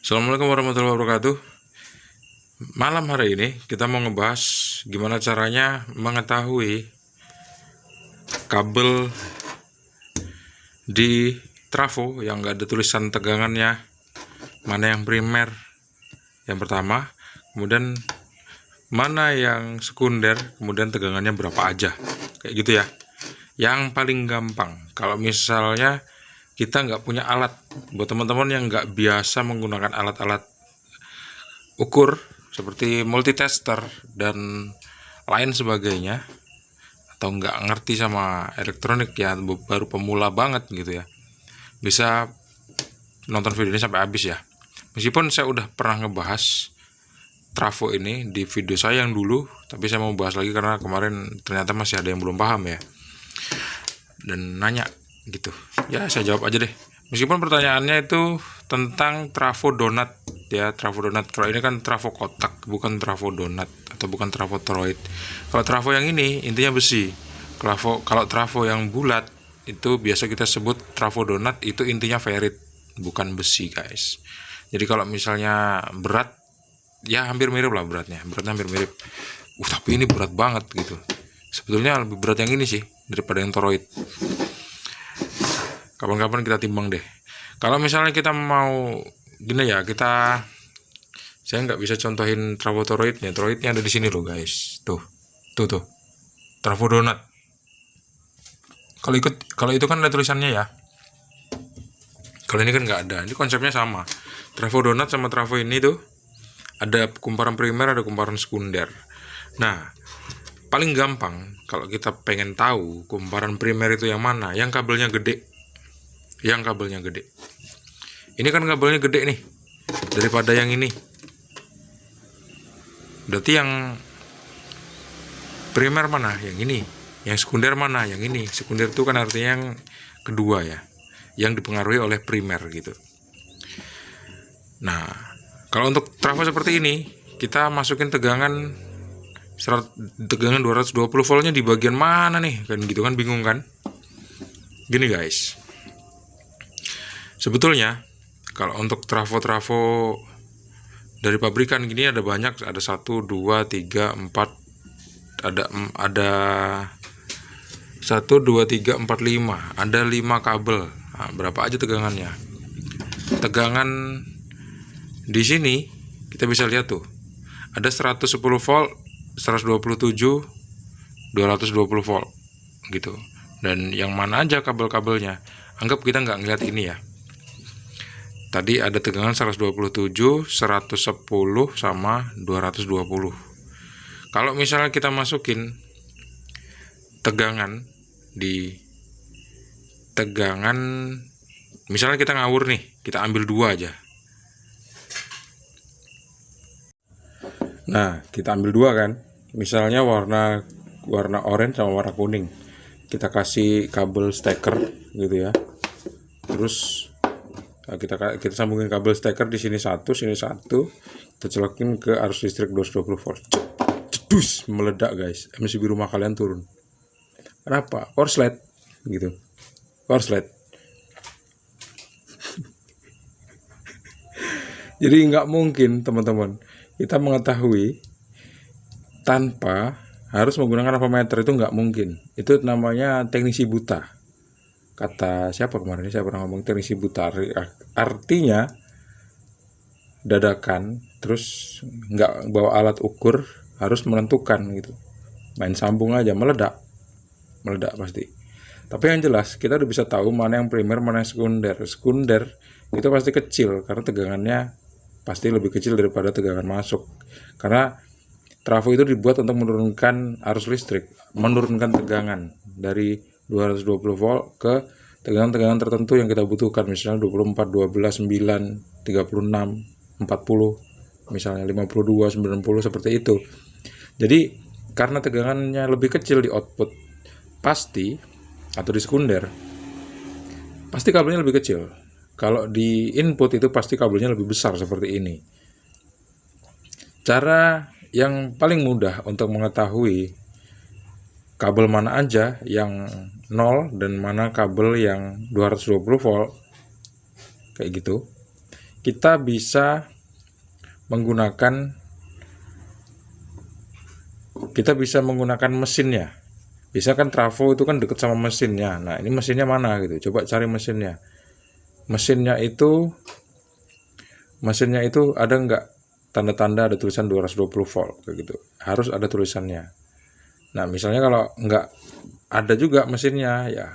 Assalamualaikum warahmatullahi wabarakatuh. Malam hari ini kita mau ngebahas gimana caranya mengetahui kabel di trafo yang nggak ada tulisan tegangannya, mana yang primer yang pertama, kemudian mana yang sekunder, kemudian tegangannya berapa aja, kayak gitu ya. Yang paling gampang kalau misalnya kita nggak punya alat, buat teman-teman yang nggak biasa menggunakan alat-alat ukur seperti multitester dan lain sebagainya, atau nggak ngerti sama elektronik ya, baru pemula banget gitu ya, bisa nonton video ini sampai habis ya. Meskipun saya udah pernah ngebahas trafo ini di video saya yang dulu, tapi saya mau bahas lagi karena kemarin ternyata masih ada yang belum paham ya, dan nanya gitu ya. Saya jawab aja deh, meskipun pertanyaannya itu tentang trafo donat ya. Trafo donat, kalau ini kan trafo kotak, bukan trafo donat atau bukan trafo toroid. Kalau trafo yang ini intinya besi. Kalau trafo yang bulat itu biasa kita sebut trafo donat, itu intinya ferrit, bukan besi guys. Jadi kalau misalnya berat ya hampir mirip lah, beratnya hampir mirip. Tapi ini berat banget gitu. Sebetulnya lebih berat yang ini sih daripada yang toroid. Kapan-kapan kita timbang deh. Kalau misalnya kita mau gini ya, saya nggak bisa contohin trafo toroidnya. Toroidnya ada di sini loh guys. Tuh trafo donat. Kalau itu kan ada tulisannya ya. Kalau ini kan nggak ada. Ini konsepnya sama. Trafo donat sama trafo ini tuh ada kumparan primer, ada kumparan sekunder. Nah, paling gampang kalau kita pengen tahu kumparan primer itu yang mana, yang kabelnya gede. Ini kan kabelnya gede nih daripada yang ini. Berarti yang primer mana? Yang ini. Yang sekunder mana? Yang ini. Sekunder itu kan artinya yang kedua ya, yang dipengaruhi oleh primer gitu. Nah, kalau untuk trafo seperti ini, kita masukin tegangan 220 voltnya di bagian mana nih? Kan gitu kan, bingung kan? Gini guys. Sebetulnya kalau untuk trafo dari pabrikan gini ada banyak, ada 1, 2, 3, 4, ada 1, 2, 3, 4, 5, ada 5 kabel. Nah, berapa aja tegangannya? Tegangan di sini kita bisa lihat tuh, ada 110 volt, 127, 220 volt gitu. Dan yang mana aja kabel-kabelnya? Anggap kita nggak ngeliat ini ya. Tadi ada tegangan 127, 110 sama 220. Kalau misalnya kita masukin tegangan misalnya kita ngawur nih, kita ambil 2 aja. Nah, kita ambil 2 kan. Misalnya warna orange sama warna kuning. Kita kasih kabel steker gitu ya. Terus kita sambungin kabel steker di sini satu, kita colokin ke arus listrik 220 volt. Cedus, meledak guys. MCB rumah kalian turun. Kenapa? Korslet gitu. Korslet. Jadi nggak mungkin teman-teman kita mengetahui tanpa harus menggunakan ampermeter, itu nggak mungkin. Itu namanya teknisi buta. Kata siapa kemarin, saya pernah ngomong teknisi buta, artinya dadakan, terus nggak bawa alat ukur, harus menentukan gitu, main sambung aja, meledak pasti. Tapi yang jelas kita udah bisa tahu mana yang primer, mana yang sekunder itu pasti kecil karena tegangannya pasti lebih kecil daripada tegangan masuk, karena trafo itu dibuat untuk menurunkan arus listrik, menurunkan tegangan dari 220 volt ke tegangan-tegangan tertentu yang kita butuhkan, misalnya 24, 12, 9, 36, 40, misalnya 52, 90, seperti itu. Jadi karena tegangannya lebih kecil di output pasti, atau di sekunder, pasti kabelnya lebih kecil. Kalau di input itu pasti kabelnya lebih besar seperti ini. Cara yang paling mudah untuk mengetahui kabel mana aja yang 0 dan mana kabel yang 220 volt kayak gitu, kita bisa menggunakan mesinnya. Bisa kan trafo itu kan deket sama mesinnya. Nah, ini mesinnya mana gitu. Coba cari mesinnya. Mesinnya itu ada nggak tanda-tanda ada tulisan 220 volt kayak gitu. Harus ada tulisannya. Nah, misalnya kalau nggak ada juga mesinnya, ya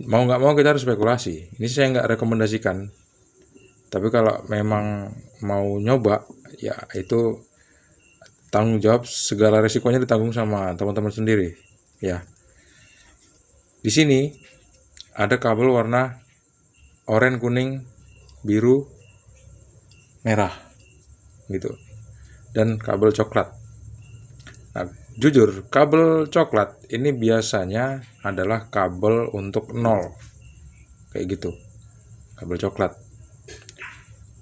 mau nggak mau kita harus spekulasi. Ini saya nggak rekomendasikan. Tapi kalau memang mau nyoba, ya itu tanggung jawab, segala resikonya ditanggung sama teman-teman sendiri ya. Di sini ada kabel warna oranye, kuning, biru, merah gitu, dan kabel coklat. Nah, jujur kabel coklat ini biasanya adalah kabel untuk nol kayak gitu, kabel coklat.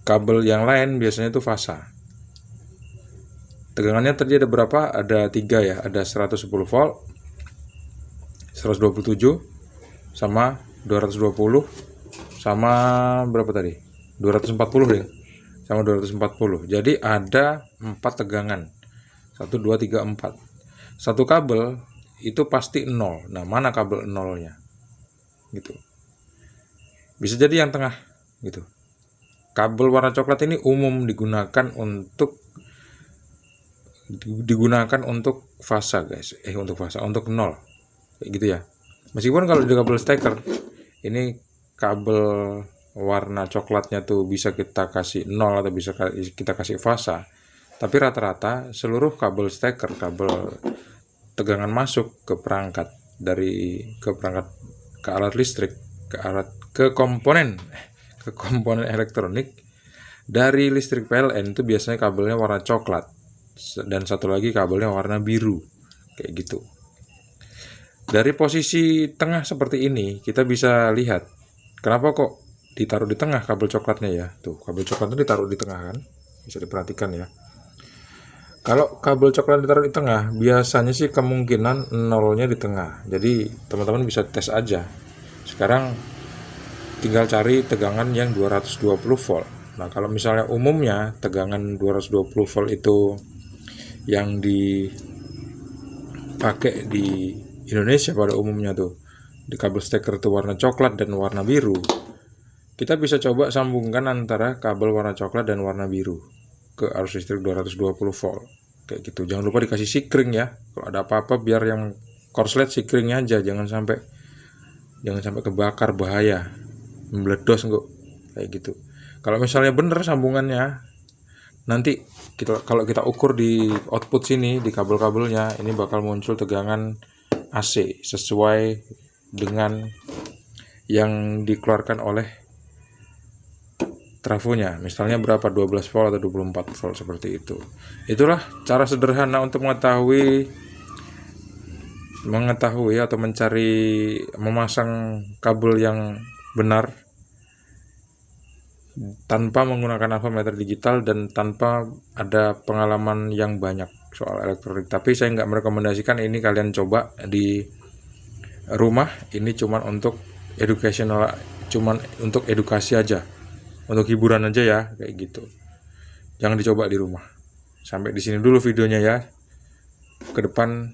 Kabel yang lain biasanya itu fasa. Tegangannya tadi ada berapa? Ada 3 ya, ada 110 volt, 127, sama 220, sama berapa tadi? 240 deh, sama 240. Jadi ada 4 tegangan, 1, 2, 3, 4. Satu kabel itu pasti 0. Nah, mana kabel 0-nya? Gitu. Bisa jadi yang tengah gitu. Kabel warna coklat ini umum digunakan untuk fasa guys, untuk 0 kayak gitu ya. Meskipun kalau di kabel steker ini kabel warna coklatnya tuh bisa kita kasih 0 atau bisa kita kasih fasa, tapi rata-rata seluruh kabel steker, kabel tegangan masuk ke perangkat, ke alat listrik, ke komponen elektronik dari listrik PLN itu biasanya kabelnya warna coklat. Dan satu lagi kabelnya warna biru kayak gitu. Dari posisi tengah seperti ini kita bisa lihat kenapa kok ditaruh di tengah kabel coklatnya ya. Tuh, kabel coklatnya ditaruh di tengah kan, bisa diperhatikan ya. Kalau kabel coklat ditaruh di tengah, biasanya sih kemungkinan nolnya di tengah. Jadi teman-teman bisa tes aja. Sekarang tinggal cari tegangan yang 220 volt. Nah, kalau misalnya umumnya tegangan 220 volt itu yang dipakai di Indonesia pada umumnya tuh di kabel steker itu warna coklat dan warna biru. Kita bisa coba sambungkan antara kabel warna coklat dan warna biru ke arus listrik 220 volt kayak gitu. Jangan lupa dikasih sikring ya. Kalau ada apa-apa biar yang korslet sikringnya aja, jangan sampai kebakar, bahaya, meledos kok kayak gitu. Kalau misalnya bener sambungannya, nanti kalau kita ukur di output sini di kabel-kabelnya, ini bakal muncul tegangan AC sesuai dengan yang dikeluarkan oleh trafonya. Misalnya berapa, 12 volt atau 24 volt seperti itu. Itulah cara sederhana untuk mengetahui atau memasang kabel yang benar tanpa menggunakan alphameter digital dan tanpa ada pengalaman yang banyak soal elektronik. Tapi saya nggak merekomendasikan ini kalian coba di rumah. Ini cuman untuk edukasi aja, untuk hiburan aja ya kayak gitu. Jangan dicoba di rumah. Sampai di sini dulu videonya ya. Ke depan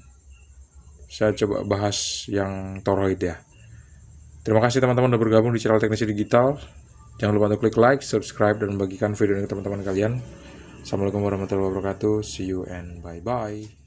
saya coba bahas yang toroid ya. Terima kasih teman-teman udah bergabung di channel Teknisi Digital. Jangan lupa untuk klik like, subscribe, dan bagikan video ini ke teman-teman kalian. Assalamualaikum warahmatullahi wabarakatuh. See you and bye-bye.